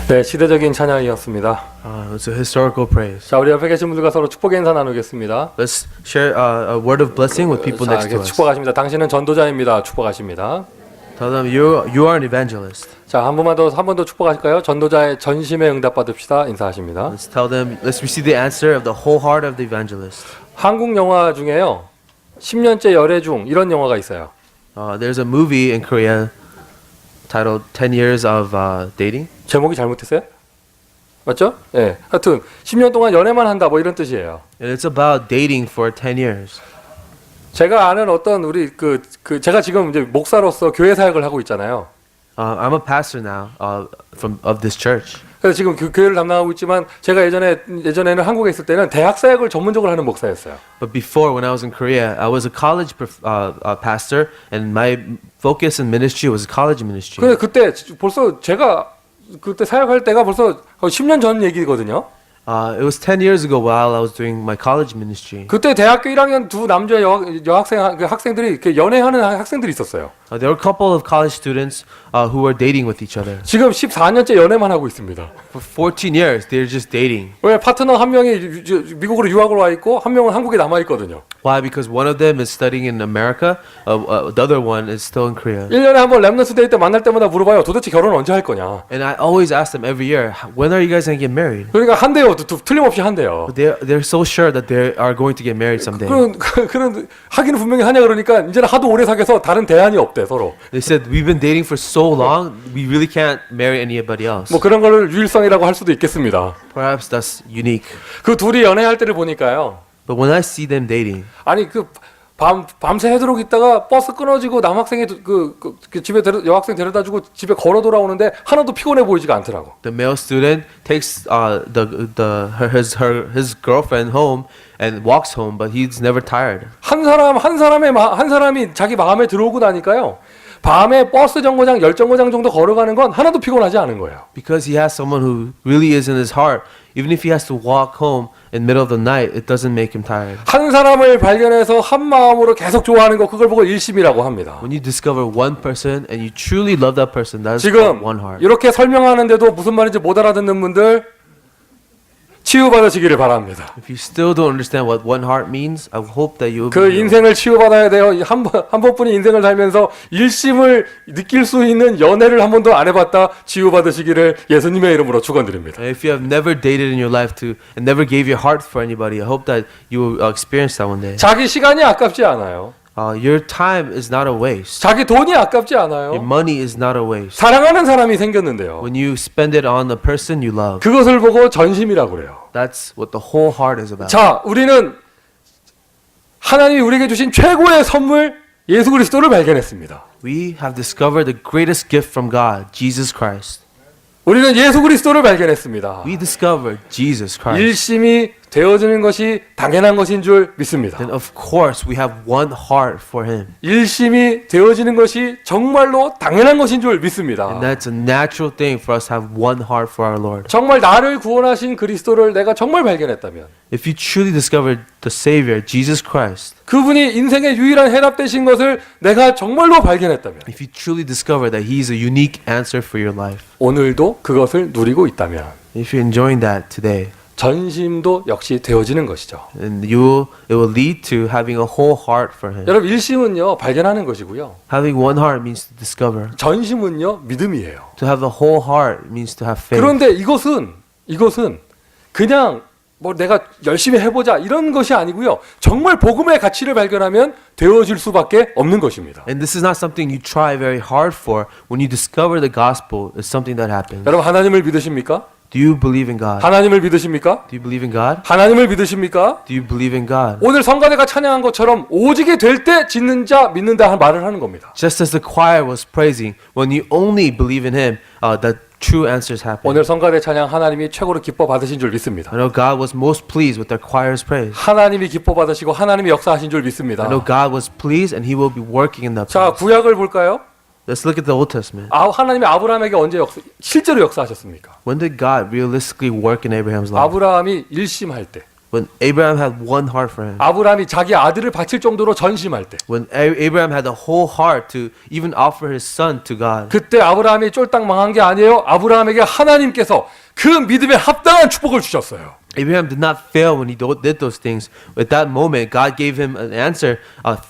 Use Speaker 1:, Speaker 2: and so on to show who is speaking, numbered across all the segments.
Speaker 1: 네, 시대적인 찬양이었습니다.
Speaker 2: It's a historical praise.
Speaker 1: 자, 우리 옆에 계신 분들과 서로 축복의 인사 나누겠습니다.
Speaker 2: Let's share a word of blessing with people
Speaker 1: 자,
Speaker 2: next to
Speaker 1: 이렇게
Speaker 2: us.
Speaker 1: 축복하십니다. 당신은 전도자입니다. 축복하십니다.
Speaker 2: Tell them you are an evangelist.
Speaker 1: 자, 한 번 더 축복하실까요? 전도자의 전심에 응답 받읍시다. 인사하십니다.
Speaker 2: Let's tell them. Let's receive the answer of the whole heart of the evangelist.
Speaker 1: 한국 영화 중에요. 10년째 열애 중 이런 영화가 있어요.
Speaker 2: There's a movie in Korea titled 10 Years of Dating.
Speaker 1: 제목이 잘못했어요? 맞죠? 예. 네. 하여튼 10년 동안 연애만 한다 뭐 이런 뜻이에요.
Speaker 2: And it's about dating for 10 years.
Speaker 1: 제가 아는 어떤 우리 제가 지금 이제 목사로서 교회 사역을 하고 있잖아요.
Speaker 2: I'm a pastor now of this church.
Speaker 1: 그래서 지금 교회를 담당하고 있지만 제가 예전에는 한국에 있을 때는 대학 사역을 전문적으로 하는 목사였어요.
Speaker 2: But before, when I was in Korea, I was a college pastor, and my focus in ministry was college ministry.
Speaker 1: 근데 그때 벌써 제가 그때 사역할 때가 벌써 10년 전 얘기거든요.
Speaker 2: It was 10 years ago while I was doing my college ministry.
Speaker 1: 그때 대학교 1학년 두 남자 학생들이 이렇게 연애하는 학생들이 있었어요.
Speaker 2: There were a couple of college students who were dating with each other.
Speaker 1: 지금 14년째 연애만 하고 있습니다.
Speaker 2: For 14 years, they're just dating.
Speaker 1: 왜 파트너 한 명이 미국으로 유학을 와 있고 한 명은 한국에 남아 있거든요.
Speaker 2: Why? Because one of them is studying in America, the other one is still in Korea.
Speaker 1: 1년에 한 번 랩넌트 데이 때 만날 때마다 물어봐요. 도대체 결혼 언제 할 거냐?
Speaker 2: And I always ask them every year, when are you guys going to get married?
Speaker 1: 그러니까 한대요. 틀림없이 한대요.
Speaker 2: But they're so sure that they are going to get married someday.
Speaker 1: 그런 하기는 분명히 하냐 그러니까 이제는 하도 오래 사귀어서 다른 대안이 없대 서로.
Speaker 2: They said we've been dating for so long, we really can't marry anybody else.
Speaker 1: 뭐 그런 걸 유일성이라고 할 수도 있겠습니다.
Speaker 2: Perhaps that's unique.
Speaker 1: 그 둘이 연애할 때를 보니까요.
Speaker 2: But when I see them dating,
Speaker 1: 아니 밤새 해드록 있다가 버스 끊어지고 남학생이 집에 여학생 데려다주고 집에 걸어 돌아오는데 하나도 피곤해 보이지가 않더라고.
Speaker 2: the male student takes his girlfriend home and walks home, but he's never tired.
Speaker 1: 한 사람이 자기 마음에 들어오고 나니까요. 밤에 버스 정거장 10정거장 정도 걸어가는 건 하나도 피곤하지 않은 거예요.
Speaker 2: Because he has someone who really is in his heart, even if he has to walk home in the middle of the night, it doesn't make him tired.
Speaker 1: 한 사람을 발견해서 한 마음으로 계속 좋아하는 거 그걸 보고 일심이라고 합니다.
Speaker 2: When you discover one person and you truly love that person, that's
Speaker 1: 지금
Speaker 2: one heart.
Speaker 1: 이렇게 설명하는데도 무슨 말인지 못 알아듣는 분들 치유받으시기를 바랍니다.
Speaker 2: If you still don't understand what one heart means, I hope that you will
Speaker 1: 그
Speaker 2: be
Speaker 1: 인생을 치유받아야 돼요. 한 번뿐인 인생을 살면서 일심을 느낄 수 있는 연애를 한 번도 안 해봤다. 치유받으시기를 예수님의 이름으로 축원드립니다.
Speaker 2: And if you have never dated in your life and never gave your heart for anybody, I hope that you will experience that one day.
Speaker 1: 자기 시간이 아깝지 않아요.
Speaker 2: Your time is not a waste.
Speaker 1: 자기 돈이 아깝지
Speaker 2: Your
Speaker 1: 않아요.
Speaker 2: money is not a waste.
Speaker 1: 사랑하는 사람이 생겼는데요.
Speaker 2: When you spend it on the person you love,
Speaker 1: 그것을 보고 전심이라고 그래요.
Speaker 2: that's what the whole heart is about.
Speaker 1: 자, 우리는 하나님이 우리에게 주신 최고의 선물 예수 그리스도를 발견했습니다.
Speaker 2: We have discovered the greatest gift from God, Jesus Christ.
Speaker 1: 우리는 예수 그리스도를 발견했습니다.
Speaker 2: We discovered Jesus Christ.
Speaker 1: 일심이 되어지는 것이 당연한 것인 줄 믿습니다.
Speaker 2: Then of course we have one heart for Him.
Speaker 1: 일심이 되어지는 것이 정말로 당연한 것인 줄 믿습니다.
Speaker 2: And that's a natural thing for us to have one heart for our Lord.
Speaker 1: 정말 나를 구원하신 그리스도를 내가 정말 발견했다면
Speaker 2: If you truly discovered the Savior, Jesus Christ,
Speaker 1: 그분이 인생의 유일한 해답 되신 것을 내가 정말로 발견했다면
Speaker 2: if you truly discover that He is a unique answer for your life,
Speaker 1: 오늘도 그것을 누리고 있다면
Speaker 2: if you're enjoying that today,
Speaker 1: 전심도 역시 되어지는 것이죠.
Speaker 2: and it will lead to having a whole heart for Him.
Speaker 1: 여러분 일심은요 발견하는 것이고요.
Speaker 2: Having one heart means to discover.
Speaker 1: 전심은요 믿음이에요.
Speaker 2: To have the whole heart means to have faith.
Speaker 1: 그런데 이것은 그냥 뭐 내가 열심히 해보자 이런 것이 아니고요. 정말 복음의 가치를 발견하면 되어질 수밖에 없는 것입니다.
Speaker 2: And this is not something you try very hard for. When you discover the gospel, it's something that happens.
Speaker 1: 여러분 하나님을 믿으십니까?
Speaker 2: Do you believe in God?
Speaker 1: 하나님을 믿으십니까?
Speaker 2: Do you believe in God?
Speaker 1: 하나님을 믿으십니까?
Speaker 2: Do you believe in God?
Speaker 1: 오늘 성가대가 찬양한 것처럼 오직이 될 때 짓는 자 믿는다 하는 말을 하는 겁니다.
Speaker 2: Just as the choir was praising, when you only believe in Him, the true answers happen.
Speaker 1: 오늘 성가대 찬양 하나님이 최고로 기뻐 받으신 줄 믿습니다.
Speaker 2: I know God was most pleased with their choir's praise.
Speaker 1: 하나님이 기뻐 받으시고 하나님이 역사하신 줄
Speaker 2: I
Speaker 1: 믿습니다.
Speaker 2: know God was pleased and He will be working in that
Speaker 1: 자,
Speaker 2: place.
Speaker 1: 구약을 볼까요?
Speaker 2: Let's look at the Old Testament.
Speaker 1: 하나님이 아브라함에게 언제 실제로 역사하셨습니까?
Speaker 2: When did God realistically work in Abraham's life?
Speaker 1: 아브라함이 일심할 때,
Speaker 2: When Abraham had one heart for him.
Speaker 1: 아브라함이 자기 아들을 바칠 정도로 전심할 때,
Speaker 2: When Abraham had a whole heart to even offer his son to God.
Speaker 1: 그때 아브라함이 쫄딱 망한 게 아니에요. 아브라함에게 하나님께서 그 믿음에 합당한 축복을 주셨어요.
Speaker 2: Abraham did not fail when he did those things. At that moment, God gave him an answer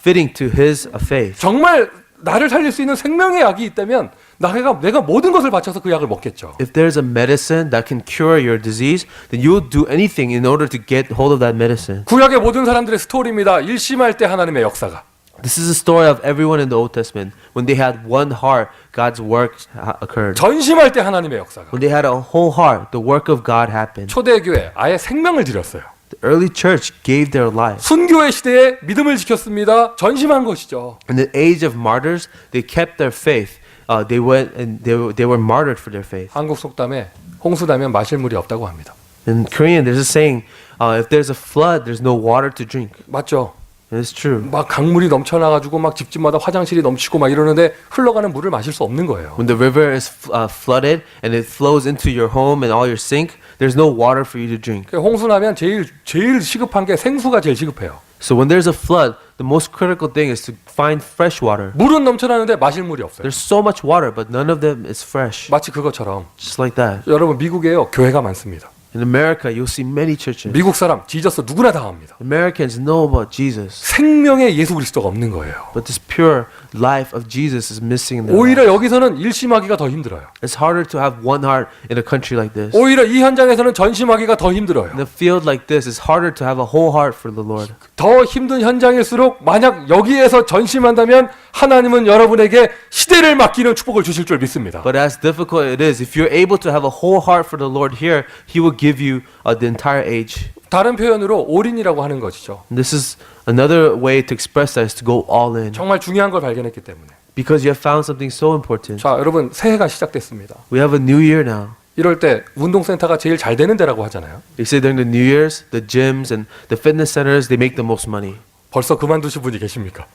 Speaker 2: fitting to his faith.
Speaker 1: 정말 나를 살릴 수 있는 생명의 약이 있다면 내가 모든 것을 바쳐서 그 약을 먹겠죠.
Speaker 2: If there's a medicine that can cure your disease, then you will do anything in order to get hold of that medicine.
Speaker 1: 구약의 모든 사람들의 스토리입니다. 일심할 때 하나님의 역사가.
Speaker 2: This is the story of everyone in the Old Testament. When they had one heart, God's work occurred.
Speaker 1: 전심할 때 하나님의 역사가.
Speaker 2: When they had a whole heart, the work of God happened.
Speaker 1: 초대교회 아예 생명을 드렸어요.
Speaker 2: The early church gave their life.
Speaker 1: 순교의 시대에 믿음을 지켰습니다. 전심한 것이죠.
Speaker 2: In the age of martyrs, they kept their faith. They went and they were martyred for their faith.
Speaker 1: 한국 속담에 홍수다면 마실 물이 없다고 합니다.
Speaker 2: In Korean, there's a saying, if there's a flood, there's no water to drink.
Speaker 1: 맞죠?
Speaker 2: And it's true.
Speaker 1: 막 강물이 넘쳐나가지고 막 집집마다 화장실이 넘치고 막 이러는데 흘러가는 물을 마실 수 없는 거예요.
Speaker 2: When the river is flooded and it flows into your home and all your sink, there's no water for you to drink.
Speaker 1: 홍수나면 제일 시급한 게 생수가 제일 시급해요.
Speaker 2: So when there's a flood, the most critical thing is to find fresh water.
Speaker 1: 물은 넘쳐나는데 마실 물이 없어요.
Speaker 2: There's so much water, but none of them is fresh.
Speaker 1: 마치 그것처럼
Speaker 2: Just like that.
Speaker 1: 여러분 미국에요 교회가 많습니다.
Speaker 2: In America, you'll see many churches.
Speaker 1: 미국 사람 지저스 누구나 다 압니다.
Speaker 2: Americans know about Jesus,
Speaker 1: 생명의 예수 그리스도가 없는 거예요.
Speaker 2: but this pure life of Jesus is missing in their
Speaker 1: 오히려
Speaker 2: life.
Speaker 1: 여기서는 일심하기가 더 힘들어요.
Speaker 2: It's harder to have one heart in a country like this.
Speaker 1: 오히려 이 현장에서는 전심하기가 더 힘들어요.
Speaker 2: In a field like this, it's harder to have a whole heart for the Lord.
Speaker 1: 더 힘든 현장일수록 만약 여기에서 전심한다면 하나님은 여러분에게 시대를 맡기는 축복을 주실 줄 믿습니다.
Speaker 2: But as difficult it is, if you're able to have a whole heart for the Lord here, He will give you the entire age.
Speaker 1: 다른 표현으로 올인이라고 하는 것이죠.
Speaker 2: And this is another way to express that is to go all in.
Speaker 1: 정말 중요한 걸 발견했기 때문에.
Speaker 2: Because you have found something so important.
Speaker 1: 자, 여러분 새해가 시작됐습니다.
Speaker 2: We have a new year now.
Speaker 1: 이럴 때 운동센터가 제일 잘 되는 데라고 하잖아요.
Speaker 2: They say during the New Year's, the gyms and the fitness centers, they make the most money.
Speaker 1: 벌써 그만두신 분이 계십니까?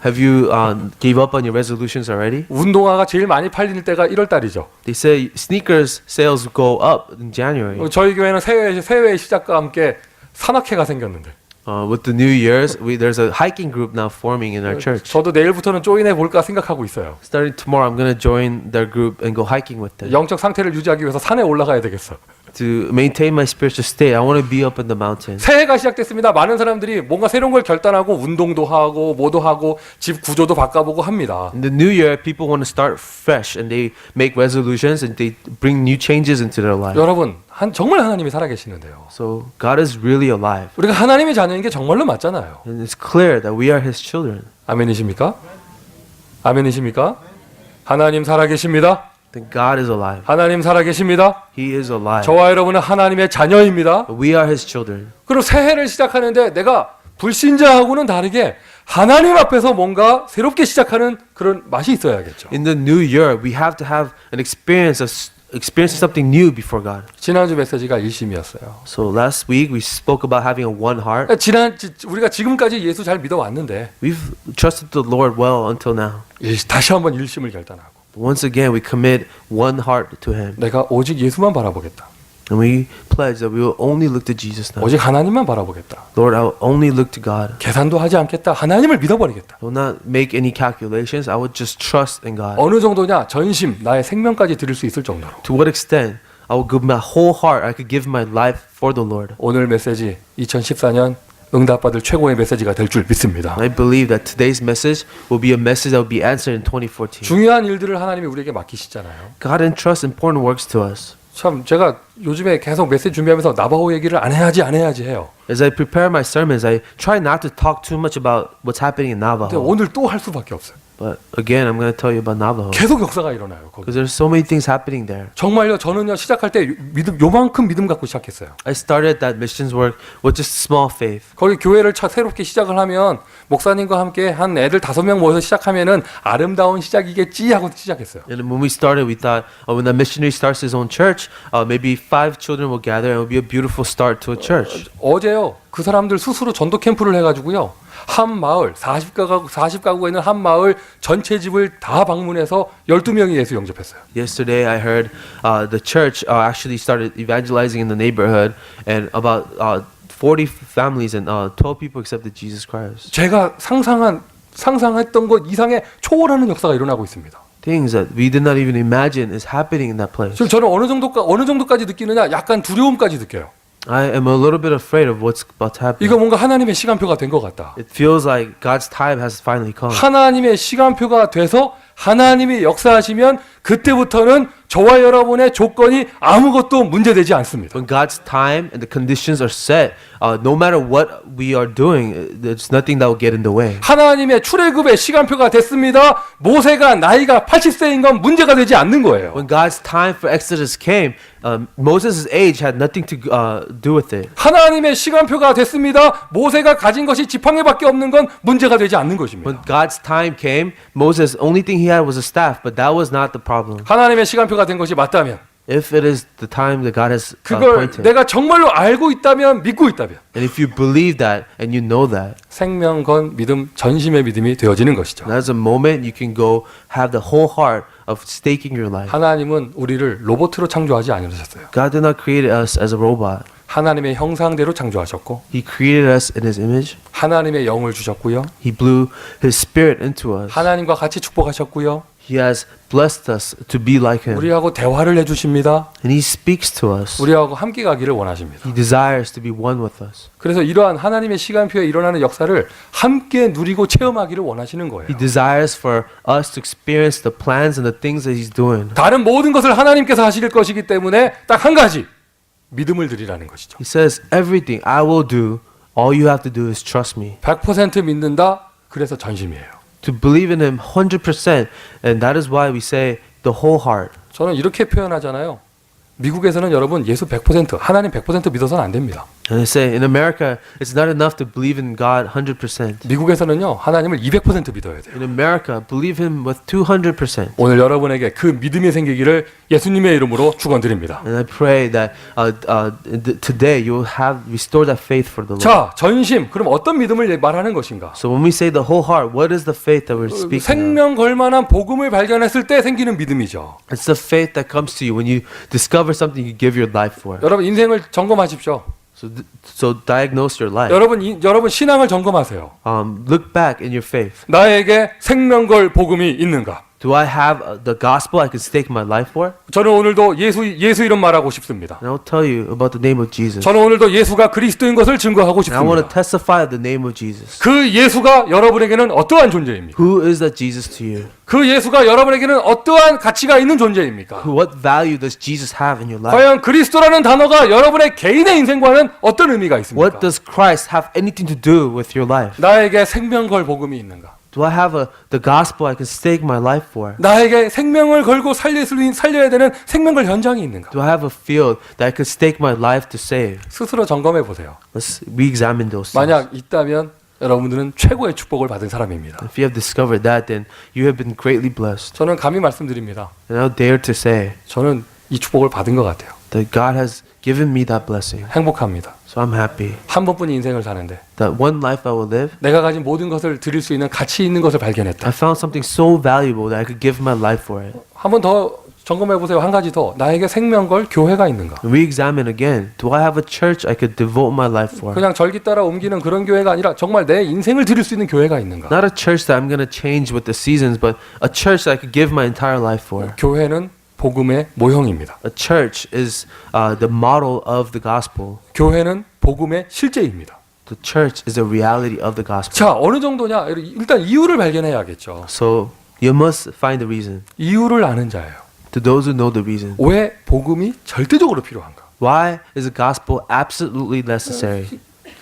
Speaker 2: Have you gave up on your resolutions already?
Speaker 1: 운동화가 제일 많이 팔리는 때가 1월 달이죠.
Speaker 2: They say sneakers sales go up in January.
Speaker 1: 저희 교회는 새해 시작과 함께 산악회가 생겼는데
Speaker 2: With the New Year's, there's a hiking group now forming in our church.
Speaker 1: 저도 내일부터는 조인해 볼까 생각하고 있어요.
Speaker 2: Starting tomorrow, I'm going to join their group and go hiking with them.
Speaker 1: 영적 상태를 유지하기 위해서 산에 올라가야 되겠어.
Speaker 2: To maintain my spiritual state, I want to be up in the mountains.
Speaker 1: 새해가 시작됐습니다. 많은 사람들이 뭔가 새로운 걸 결단하고 운동도 하고 뭐도 하고 집 구조도 바꿔보고 합니다.
Speaker 2: In the new year, people want to start fresh and they make resolutions and they bring new changes into their life.
Speaker 1: 여러분, 정말 하나님이 살아계시는데요.
Speaker 2: So God is really alive.
Speaker 1: 우리가 하나님의 자녀인 게 정말로 맞잖아요.
Speaker 2: And it's clear that we are His children.
Speaker 1: 아멘이십니까? 아멘이십니까? 하나님 살아계십니다.
Speaker 2: Then God is alive.
Speaker 1: 하나님 살아계십니다.
Speaker 2: He is alive.
Speaker 1: 저와 여러분은 하나님의 자녀입니다.
Speaker 2: We are His children.
Speaker 1: 그리고 새해를 시작하는데 내가 불신자하고는 다르게 하나님 앞에서 뭔가 새롭게 시작하는 그런 맛이 있어야겠죠.
Speaker 2: In the new year, we have to have an experience of experiencing something new before God.
Speaker 1: 지난주 메시지가 일심이었어요.
Speaker 2: So last week we spoke about having a one heart.
Speaker 1: 우리가 지금까지 예수 잘 믿어왔는데
Speaker 2: We've trusted the Lord well until now.
Speaker 1: 다시 한번 일심을 결단하고
Speaker 2: Once again, we commit one heart to Him.
Speaker 1: 내가 오직 예수만 바라보겠다.
Speaker 2: And we pledge that we will only look to Jesus now.
Speaker 1: 오직 하나님만 바라보겠다.
Speaker 2: Lord, I will only look to God.
Speaker 1: 계산도 하지 않겠다. 하나님을 믿어버리겠다.
Speaker 2: I will not make any calculations. I will just trust in God.
Speaker 1: 어느 정도냐? 전심, 나의 생명까지 드릴 수 있을 정도로.
Speaker 2: To what extent I will give my whole heart. I could give my life for the Lord.
Speaker 1: 오늘 메시지 2014년 응답받을 최고의 메시지가 될 줄 믿습니다.
Speaker 2: I believe that today's message will be a message that will be answered in 2014.
Speaker 1: 중요한 일들을 하나님이 우리에게 맡기시잖아요.
Speaker 2: God entrusts important works to us.
Speaker 1: 참 제가 요즘에 계속 메시지 준비하면서 나바호 얘기를 안 해야지 해요.
Speaker 2: As I prepare my sermons, I try not to talk too much about what's happening in
Speaker 1: 근데
Speaker 2: Navajo.
Speaker 1: 오늘 또 할 수밖에 없어요.
Speaker 2: But again, I'm going to tell you about Navajo.
Speaker 1: 계속 역사가 일어나요. 거기.
Speaker 2: Because there's so many things happening there.
Speaker 1: 정말요. 저는요 시작할 때 요만큼 믿음 갖고 시작했어요.
Speaker 2: I started that missions work with just small faith.
Speaker 1: 거기 교회를 새롭게 시작을 하면 목사님과 함께 한 애들 5명 모여서 시작하면은 아름다운 시작이겠지 하고 시작했어요.
Speaker 2: And when we started, we thought when the missionary starts his own church, maybe 5 children will gather and it will be a beautiful start to a church.
Speaker 1: 어제요. 그 사람들 스스로 전도 캠프를 해가지고요. 한 마을 40가구가 있는 한 마을 전체 집을 다 방문해서 12명이 예수 영접했어요.
Speaker 2: Yesterday, I heard the church actually started evangelizing in the neighborhood, and about 40 families and 12 people accepted Jesus Christ.
Speaker 1: 제가 상상했던 것 이상의 초월하는 역사가 일어나고 있습니다.
Speaker 2: Things that we did not even imagine is happening in that place.
Speaker 1: 지금 저는 어느 정도까지 느끼느냐? 약간 두려움까지 느껴요.
Speaker 2: I am a little bit afraid of what's about to happen.
Speaker 1: 이거 뭔가 하나님의 시간표가 된 것 같다.
Speaker 2: It feels like God's time has finally come.
Speaker 1: 하나님의 시간표가 돼서 하나님이 역사하시면 그때부터는 저와 여러분의 조건이 아무것도 문제되지 않습니다.
Speaker 2: When God's time and the conditions are set, no matter what we are doing, there's nothing that will get in the way.
Speaker 1: 하나님의 출애굽의 시간표가 됐습니다. 모세가 나이가 80세인 건 문제가 되지 않는 거예요.
Speaker 2: When God's time for Exodus came, Moses' age had nothing to do with it.
Speaker 1: 하나님의 시간표가 됐습니다. 모세가 가진 것이 지팡이밖에 없는 건 문제가 되지 않는
Speaker 2: When
Speaker 1: 것입니다.
Speaker 2: God's time came, Moses' only thing he had was a staff, but that was not the problem.
Speaker 1: 하나님의 시간표가 된 것이 맞다면
Speaker 2: If it is the time that God has
Speaker 1: 그걸
Speaker 2: appointed,
Speaker 1: 내가 정말로 알고 있다면 믿고 있다면
Speaker 2: and if you believe that and you know that,
Speaker 1: 생명 건 믿음 전심의 믿음이 되어지는 것이죠.
Speaker 2: that's a moment you can go have the whole heart of staking your life.
Speaker 1: 하나님은 우리를 로봇으로 창조하지 않으셨어요.
Speaker 2: God did not create us as a robot.
Speaker 1: 하나님의 형상대로 창조하셨고
Speaker 2: He created us in His image.
Speaker 1: 하나님의 영을 주셨고요.
Speaker 2: He blew His Spirit into us.
Speaker 1: 하나님과 같이 축복하셨고요.
Speaker 2: He has blessed us to be like Him.
Speaker 1: 우리하고 대화를 해주십니다.
Speaker 2: And He speaks to us.
Speaker 1: 우리하고 함께 가기를 원하십니다.
Speaker 2: He desires to be one with us.
Speaker 1: 그래서 이러한 하나님의 시간표에 일어나는 역사를 함께 누리고 체험하기를 원하시는 거예요.
Speaker 2: He desires for us to experience the plans and the things that He's doing.
Speaker 1: 다른 모든 것을 하나님께서 하실 것이기 때문에 딱 한 가지 믿음을 드리라는 것이죠.
Speaker 2: He says, everything I will do, all you have to do is trust me.
Speaker 1: 100% 믿는다. 그래서 전심이에요.
Speaker 2: To believe in Him 100%, and that is why we say the whole heart.
Speaker 1: 저는 이렇게 표현하잖아요. 미국에서는 여러분 예수 100% 하나님 100% 믿어서는 안 됩니다.
Speaker 2: And I say, in America, it's not enough to believe in God 100%.
Speaker 1: 미국에서는요 하나님을 200% 믿어야 돼요.
Speaker 2: In America, believe Him with 200%.
Speaker 1: 오늘 여러분에게 그 믿음이 생기기를 예수님의 이름으로 축원드립니다.
Speaker 2: And I pray that today you will have restore that faith for the Lord.
Speaker 1: 자, 전심. 그럼 어떤 믿음을 말하는 것인가?
Speaker 2: So when we say the whole heart, what is the faith that we're speaking of?
Speaker 1: 생명 걸만한 복음을 발견했을 때 생기는 믿음이죠.
Speaker 2: It's the faith that comes to you when you discover something you give your life for.
Speaker 1: 여러분 인생을 점검하십시오.
Speaker 2: So diagnose your life.
Speaker 1: 여러분 신앙을 점검하세요.
Speaker 2: Look back in your faith.
Speaker 1: 나에게 생명 걸 복음이 있는가?
Speaker 2: Do I have the gospel I can stake my life for?
Speaker 1: 저는 오늘도 예수 이름 말하고 싶습니다.
Speaker 2: And I'll tell you about the name of Jesus.
Speaker 1: 저는 오늘도 예수가 그리스도인 것을 증거하고
Speaker 2: And I want to
Speaker 1: 싶습니다.
Speaker 2: testify of the name of Jesus.
Speaker 1: 그 예수가 여러분에게는 어떠한 존재입니까?
Speaker 2: Who is that Jesus to you?
Speaker 1: 그 예수가 여러분에게는 어떠한 가치가 있는 존재입니까?
Speaker 2: What value does Jesus have in your life?
Speaker 1: 과연 그리스도라는 단어가 여러분의 개인의 인생과는 어떤 의미가 있습니까?
Speaker 2: What does Christ have anything to do with your life?
Speaker 1: 나에게 생명 걸 복음이 있는가?
Speaker 2: Do I have the gospel I can stake my life for?
Speaker 1: 나에게 생명을 걸고 살려야 되는 생명 걸 현장이 있는가?
Speaker 2: Do I have a field that I could stake my life to save?
Speaker 1: 스스로 점검해 보세요.
Speaker 2: Let's re-examine those things.
Speaker 1: 만약 있다면 여러분들은 최고의 축복을 받은 사람입니다.
Speaker 2: If you have discovered that, then you have been greatly blessed.
Speaker 1: 저는 감히 말씀드립니다.
Speaker 2: And I'll dare to say
Speaker 1: 저는 이 축복을 받은 것 같아요.
Speaker 2: that God has given me that blessing.
Speaker 1: 행복합니다.
Speaker 2: So I'm happy
Speaker 1: 한 번뿐인 인생을 사는데
Speaker 2: that one life I will live,
Speaker 1: 내가 가진 모든 것을 드릴 수 있는 가치 있는 것을 발견했다.
Speaker 2: I found something so valuable that I could give my life for it.
Speaker 1: 한 번 더 점검해 보세요. 한 가지 더. 나에게 생명 걸 교회가 있는가?
Speaker 2: Re-examine again. Do I have a church I could devote my life for?
Speaker 1: 그냥 절기 따라 옮기는 그런 교회가 아니라 정말 내 인생을 드릴 수 있는 교회가 있는가?
Speaker 2: Not a church that I'm going to change with the seasons, but a church that I could give my entire life for.
Speaker 1: 교회는 복음의 모형입니다.
Speaker 2: A church is the model of the gospel.
Speaker 1: 교회는 복음의 실제입니다.
Speaker 2: The church is a reality of the gospel.
Speaker 1: 자, 어느 정도냐? 일단 이유를 발견해야겠죠.
Speaker 2: So you must find the reason.
Speaker 1: 이유를 아는 자예요.
Speaker 2: To those who know the reason.
Speaker 1: 왜 복음이 절대적으로 필요한가?
Speaker 2: Why is the gospel absolutely necessary?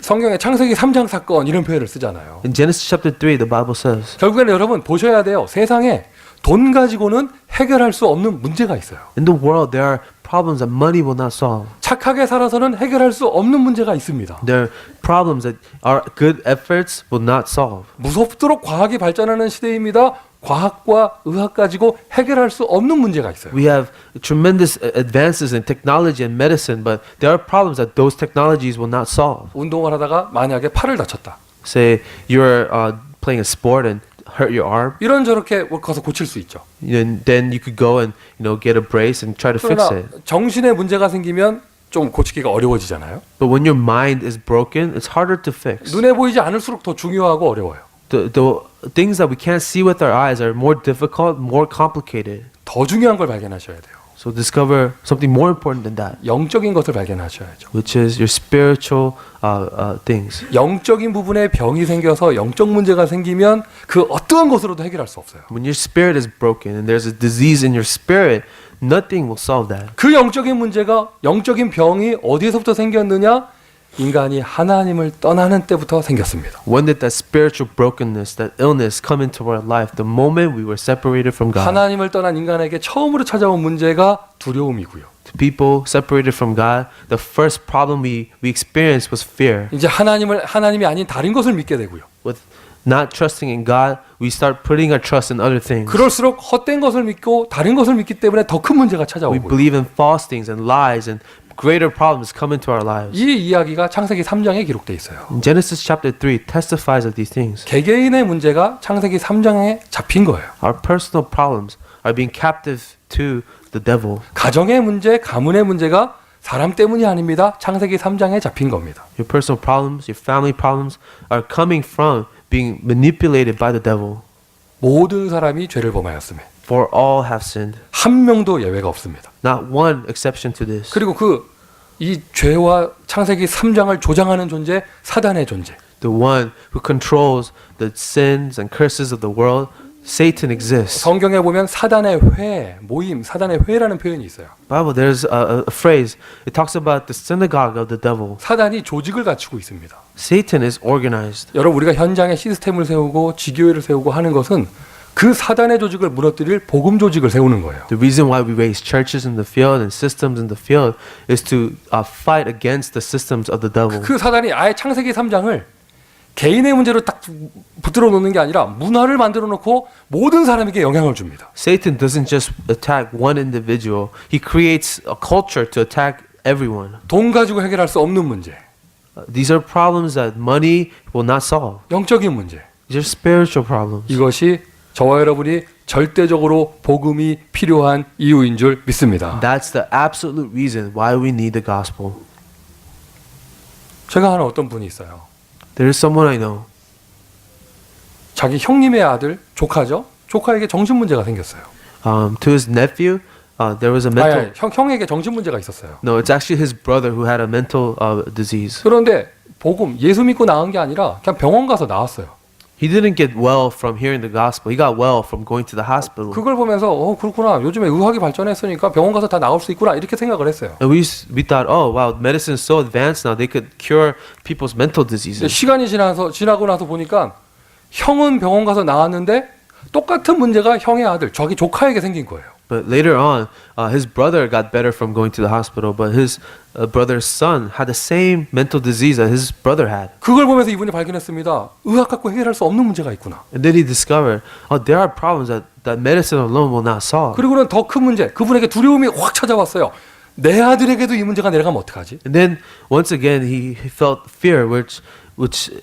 Speaker 1: 성경에 창세기 3장 사건 이런 표현을 쓰잖아요.
Speaker 2: In Genesis chapter 3, the Bible says,
Speaker 1: 결국에는 여러분 보셔야 돼요. 세상에 돈 가지고는 해결할 수 없는 문제가 있어요.
Speaker 2: in the world there are problems that money will not solve.
Speaker 1: 착하게 살아서는 해결할 수 없는 문제가 있습니다.
Speaker 2: There are problems that our good efforts will not solve.
Speaker 1: 무섭도록 과학이 발전하는 시대입니다. 과학과 의학 가지고 해결할 수 없는 문제가 있어요.
Speaker 2: We have tremendous advances in technology and medicine, but there are problems that those technologies will not solve.
Speaker 1: 운동을 하다가 만약에 팔을 다쳤다.
Speaker 2: Say you're playing a sport and hurt your arm,
Speaker 1: 이런저렇게 가서 고칠 수 있죠.
Speaker 2: then you could go and get a brace and try to fix
Speaker 1: 그러나
Speaker 2: it.
Speaker 1: 정신에 문제가 생기면 좀 고치기가 어려워지잖아요.
Speaker 2: But when your mind is broken, it's harder to fix.
Speaker 1: 눈에 보이지 않을수록 더 중요하고 어려워요.
Speaker 2: The things that we can't see with our eyes are more difficult, more complicated.
Speaker 1: 더 중요한 걸 발견하셔야 돼요.
Speaker 2: So discover something more important than that,
Speaker 1: 영적인 것을 발견하셔야죠.
Speaker 2: which is your spiritual things.
Speaker 1: 영적인 부분에 병이 생겨서 영적 문제가 생기면 그 어떠한 것으로도 해결할 수 없어요.
Speaker 2: When your spirit is broken and there's a disease in your spirit, nothing will solve that.
Speaker 1: 그 영적인 문제가 영적인 병이 어디에서부터 생겼느냐? 인간이 하나님을 떠나는 때부터 생겼습니다.
Speaker 2: When did that spiritual brokenness, that illness come into our life? The moment we were separated from God.
Speaker 1: 하나님을 떠난 인간에게 처음으로 찾아온 문제가 두려움이고요.
Speaker 2: To people separated from God, the first problem we experienced was fear.
Speaker 1: 이제 하나님이 아닌 다른 것을 믿게 되고요.
Speaker 2: With not trusting in God, we start putting our trust in other things.
Speaker 1: 그럴수록 헛된 것을 믿고 다른 것을 믿기 때문에 더 큰 문제가
Speaker 2: We
Speaker 1: 찾아오고요.
Speaker 2: believe in false things and lies, and greater problems come into our lives.
Speaker 1: 이 이야기가 창세기 3장에 기록돼 있어요.
Speaker 2: Genesis chapter 3 testifies of these things.
Speaker 1: 개개인의 문제가 창세기 3장에 잡힌 거예요.
Speaker 2: Our personal problems are being captive to the devil.
Speaker 1: 가정의 문제, 가문의 문제가 사람 때문이 아닙니다. 창세기 3장에 잡힌 겁니다.
Speaker 2: Your personal problems, your family problems are coming from being manipulated by the devil.
Speaker 1: 모든 사람이 죄를 범하였으며
Speaker 2: For all have sinned.
Speaker 1: 한 명도 예외가 없습니다.
Speaker 2: Not one exception to this.
Speaker 1: 그리고 이 죄와 창세기 3장을 조장하는 존재, 사단의 존재.
Speaker 2: The one who controls the sins and curses of the world, Satan exists.
Speaker 1: 성경에 보면 사단의 회, 모임, 사단의 회라는 표현이 있어요.
Speaker 2: Bible, there's a phrase. It talks about the synagogue of the devil.
Speaker 1: 사단이 조직을 갖추고 있습니다.
Speaker 2: Satan is organized.
Speaker 1: 여러분, 우리가 현장에 시스템을 세우고 지교회를 세우고 하는 것은 그 사단의 조직을 무너뜨릴 복음 조직을 세우는 거예요.
Speaker 2: The reason why we raise churches in the field and systems in the field is to fight against the systems of the devil.
Speaker 1: 그 사단이 아예 창세기 3장을 개인의 문제로 딱 붙들어 놓는 게 아니라 문화를 만들어 놓고 모든 사람에게 영향을 줍니다.
Speaker 2: Satan doesn't just attack one individual. He creates a culture to attack everyone.
Speaker 1: 돈 가지고 해결할 수 없는 문제,
Speaker 2: These are problems that money will not solve.
Speaker 1: 영적인 문제.
Speaker 2: These are spiritual problems.
Speaker 1: 이것이 저와 여러분이 절대적으로 복음이 필요한 이유인 줄 믿습니다.
Speaker 2: That's the absolute reason why we need the gospel.
Speaker 1: 제가 아는 어떤 분이 있어요.
Speaker 2: There is someone I know.
Speaker 1: 자기 형님의 아들, 조카죠. 조카에게 정신 문제가 생겼어요.
Speaker 2: To his nephew, there was a mental.
Speaker 1: 형에게 정신 문제가 있었어요.
Speaker 2: No, it's actually his brother who had a mental disease.
Speaker 1: 그런데 복음, 예수 믿고 나은 게 아니라 그냥 병원 가서 나왔어요.
Speaker 2: He didn't get well from hearing the gospel. He got well from going to the hospital.
Speaker 1: 그걸 보면서 그렇구나. 요즘에 의학이 발전했으니까 병원 가서 다 나올 수 있구나. 이렇게 생각을 했어요.
Speaker 2: And we thought, oh wow, medicine is so advanced now. They could cure people's mental
Speaker 1: 근데
Speaker 2: diseases.
Speaker 1: 시간이 지나고 나서 보니까 형은 병원 가서 나왔는데 똑같은 문제가 형의 아들, 자기 조카에게 생긴 거예요.
Speaker 2: But later on, his brother got better from going to the hospital. But his brother's son had the same mental disease that his brother had.
Speaker 1: 그걸 보면서 이분이 발견했습니다. 의학 갖고 해결할 수 없는 문제가 있구나.
Speaker 2: And then he discovered, there are problems that medicine alone will not solve.
Speaker 1: 그리고는 더 큰 문제, 그분에게 두려움이 확 찾아왔어요. 내 아들에게도 이 문제가 내려가면 어떡하지?
Speaker 2: And then once again he felt fear, which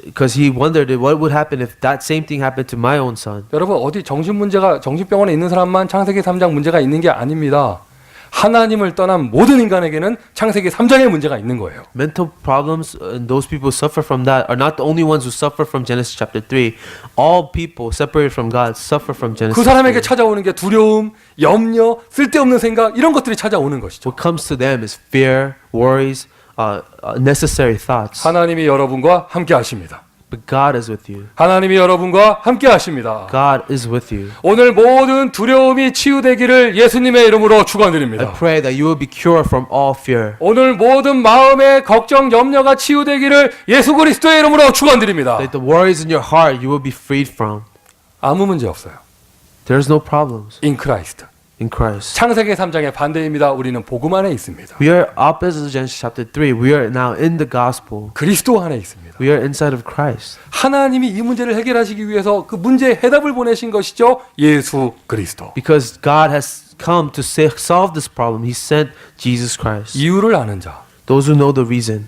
Speaker 2: because he wondered what would happen if that same thing happened to my own son.
Speaker 1: 여러분, 어디 정신병원에 있는 사람만 창세기 3장 문제가 있는 게 아닙니다. 하나님을 떠난 모든 인간에게는 창세기 3장의 문제가 있는 거예요.
Speaker 2: Mental problems and those people who suffer from that are not the only ones who suffer from Genesis chapter 3. All people separated from God suffer from Genesis.
Speaker 1: 그 사람에게 찾아오는 게 두려움, 염려, 쓸데없는 생각 이런 것들이 찾아오는 것이죠.
Speaker 2: What comes to them is fear, worries, unnecessary thoughts.
Speaker 1: 하나님이 여러분과 함께 하십니다.
Speaker 2: But God is with you.
Speaker 1: 하나님이 여러분과 함께 하십니다.
Speaker 2: God is with you.
Speaker 1: 오늘 모든 두려움이 치유되기를 예수님의 이름으로
Speaker 2: I
Speaker 1: 축원드립니다.
Speaker 2: pray that you will be cured from all fear.
Speaker 1: 오늘 모든 마음의 걱정, 염려가 치유되기를 예수 그리스도의 이름으로 축원드립니다.
Speaker 2: That the worries in your heart you will be freed from.
Speaker 1: 아무 문제 없어요.
Speaker 2: There's no problems
Speaker 1: In Christ.
Speaker 2: in Christ.
Speaker 1: 창세기 3장의 반대입니다. 우리는 복음 안에 있습니다.
Speaker 2: We are opposite of Genesis chapter 3. We are now in the gospel.
Speaker 1: 그리스도 안에 있습니다.
Speaker 2: We are inside of Christ.
Speaker 1: 하나님이 이 문제를 해결하시기 위해서 그 문제의 해답을 보내신 것이죠. 예수 그리스도.
Speaker 2: Because God has come to solve this problem, He sent Jesus Christ.
Speaker 1: 이유를 아는 자,
Speaker 2: Those who know the reason,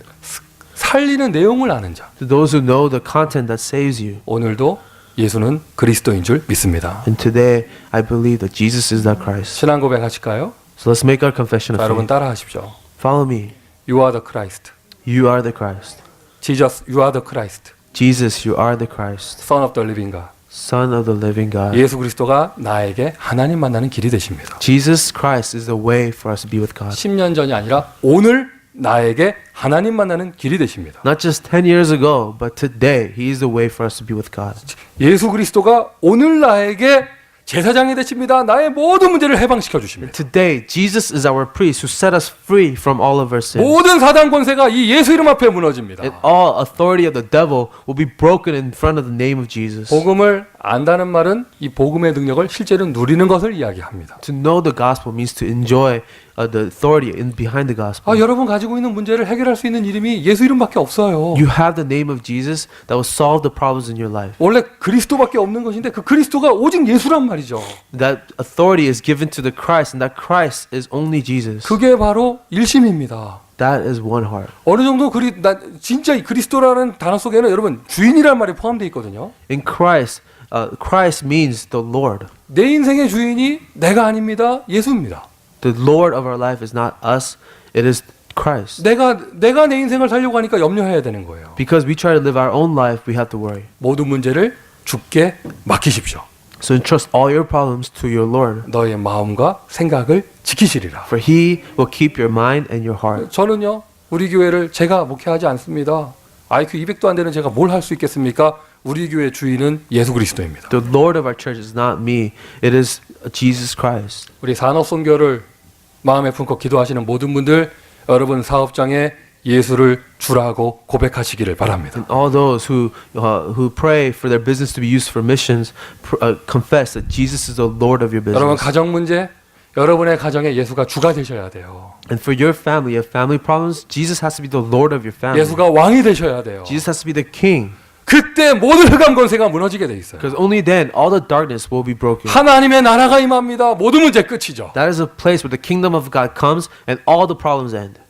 Speaker 1: 살리는 내용을 아는 자.
Speaker 2: to those who know the content that saves you.
Speaker 1: 오늘도 예수는 그리스도인 줄 믿습니다.
Speaker 2: And today, I believe that Jesus is that Christ.
Speaker 1: 신앙 고백하실까요?
Speaker 2: So let's make our confession
Speaker 1: 자,
Speaker 2: of
Speaker 1: 여러분
Speaker 2: faith.
Speaker 1: 따라 하십시오.
Speaker 2: Follow me.
Speaker 1: You are the Christ.
Speaker 2: You are the Christ.
Speaker 1: Jesus, you are the Christ.
Speaker 2: Jesus, you are the Christ.
Speaker 1: Son of the living God.
Speaker 2: Son of the living God.
Speaker 1: 예수 그리스도가 나에게 하나님 만나는 길이 되십니다.
Speaker 2: Jesus Christ is the way for us to be with God.
Speaker 1: 10년 전이 아니라 오늘 나에게 하나님 만나는 길이 되십니다.
Speaker 2: Not just 10 years ago, but today, He is the way for us to be with God.
Speaker 1: 예수 그리스도가 오늘 나에게 제사장이 되십니다. 나의 모든 문제를 해방시켜 주십니다.
Speaker 2: Today, Jesus is our priest who set us free from all of our sins.
Speaker 1: 모든 사단 권세가 이 예수 이름 앞에 무너집니다.
Speaker 2: And all authority of the devil will be broken in front of the name of Jesus.
Speaker 1: 복음을 안다는 말은 이 복음의 능력을 실제로 누리는 것을 이야기합니다.
Speaker 2: To know the gospel means to enjoy the authority in behind the gospel.
Speaker 1: 여러분 가지고 있는 문제를 해결할 수 있는 이름이 예수 이름밖에 없어요.
Speaker 2: You have the name of Jesus that will solve the problems in your life.
Speaker 1: 원래 그리스도밖에 없는 것인데 그 그리스도가 오직 예수란 말이죠.
Speaker 2: That authority is given to the Christ, and that Christ is only Jesus.
Speaker 1: 그게 바로 일심입니다.
Speaker 2: That is one heart.
Speaker 1: 어느 정도 진짜 이 그리스도라는 단어 속에는 여러분 주인이란 말이 포함되어 있거든요.
Speaker 2: In Christ, Christ means the Lord.
Speaker 1: 내 인생의 주인이 내가 아닙니다. 예수입니다.
Speaker 2: The Lord of our life is not us, it is Christ.
Speaker 1: 내가 내 인생을 살려고 하니까 염려해야 되는 거예요.
Speaker 2: Because we try to live our own life, we have to worry.
Speaker 1: 모든 문제를 주께 맡기십시오.
Speaker 2: So entrust all your problems to your Lord.
Speaker 1: 너의 마음과 생각을 지키시리라.
Speaker 2: For He will keep your mind and your heart.
Speaker 1: 저는요, 우리 교회를 제가 목회하지 않습니다. IQ 200도 안 되는 제가 뭘 할 수 있겠습니까? 우리 교회 주인은 예수 그리스도입니다.
Speaker 2: The Lord of our church is not me, it is Jesus Christ.
Speaker 1: 우리 산업 선교를 마음에 품고 기도하시는 모든 분들, 여러분 사업장에 예수를 주라고 고백하시기를 바랍니다.
Speaker 2: And all those who pray for their business to be used for missions, confess that Jesus is the Lord of your
Speaker 1: 여러분
Speaker 2: business.
Speaker 1: 가정 문제, 여러분의 가정에 예수가 주가 되셔야 돼요.
Speaker 2: And for your family, you have family problems, Jesus has to be the Lord of your family.
Speaker 1: 예수가 왕이 되셔야 돼요.
Speaker 2: Jesus has to be the king.
Speaker 1: 그때 모든 흑암 권세가 무너지게 돼 있어요.
Speaker 2: Because only then all the darkness will be broken.
Speaker 1: 하나님의 나라가 임합니다. 모든 문제 끝이죠.
Speaker 2: That is a place where the kingdom of God comes and all the problems end.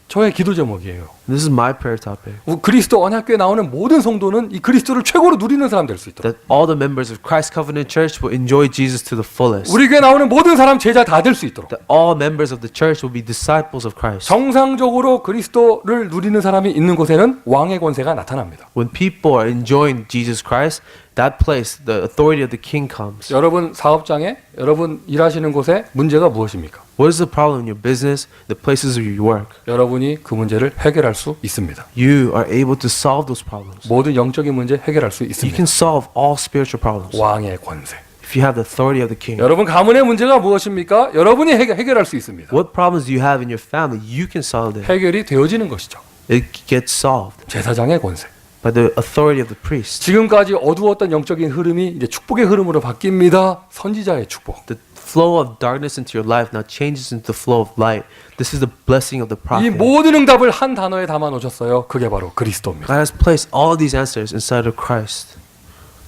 Speaker 1: 저의 기도 제목이에요.
Speaker 2: This is my prayer topic.
Speaker 1: 그리스도 언약교에 나오는 모든 성도는 이 그리스도를 최고로 누리는 사람 될 수 있도록.
Speaker 2: That all the members of Christ Covenant Church will enjoy Jesus to the fullest.
Speaker 1: 우리 교회 나오는 모든 사람 제자 다 될 수 있도록.
Speaker 2: That all members of the church will be disciples of Christ.
Speaker 1: 정상적으로 그리스도를 누리는 사람이 있는 곳에는 왕의 권세가 나타납니다.
Speaker 2: When people are enjoying Jesus Christ, that place, the authority of the king comes.
Speaker 1: 여러분 사업장에, 여러분 일하시는 곳에 문제가 무엇입니까?
Speaker 2: What is the problem in your business, the places where you work?
Speaker 1: 여러분이 그 문제를 해결할 수 있습니다.
Speaker 2: You are able to solve those problems.
Speaker 1: 모든 영적인 문제 해결할 수
Speaker 2: You
Speaker 1: 있습니다.
Speaker 2: can solve all spiritual problems
Speaker 1: 왕의 권세.
Speaker 2: if you have the authority of the king.
Speaker 1: 여러분 가문의 문제가 무엇입니까? 여러분이 해결할 수 있습니다.
Speaker 2: What problems do you have in your family? You can solve them.
Speaker 1: 해결이 되어지는 것이죠.
Speaker 2: It gets solved
Speaker 1: 제사장의 권세.
Speaker 2: by the authority of the priest.
Speaker 1: 지금까지 어두웠던 영적인 흐름이 이제 축복의 흐름으로 바뀝니다. 선지자의 축복.
Speaker 2: The flow of darkness into your life now changes into the flow of light. This is the blessing of the
Speaker 1: 이
Speaker 2: prophet.
Speaker 1: 모든 응답을 한 단어에 담아 놓으셨어요. 그게 바로 그리스도입니다.
Speaker 2: God has placed all these answers inside of Christ.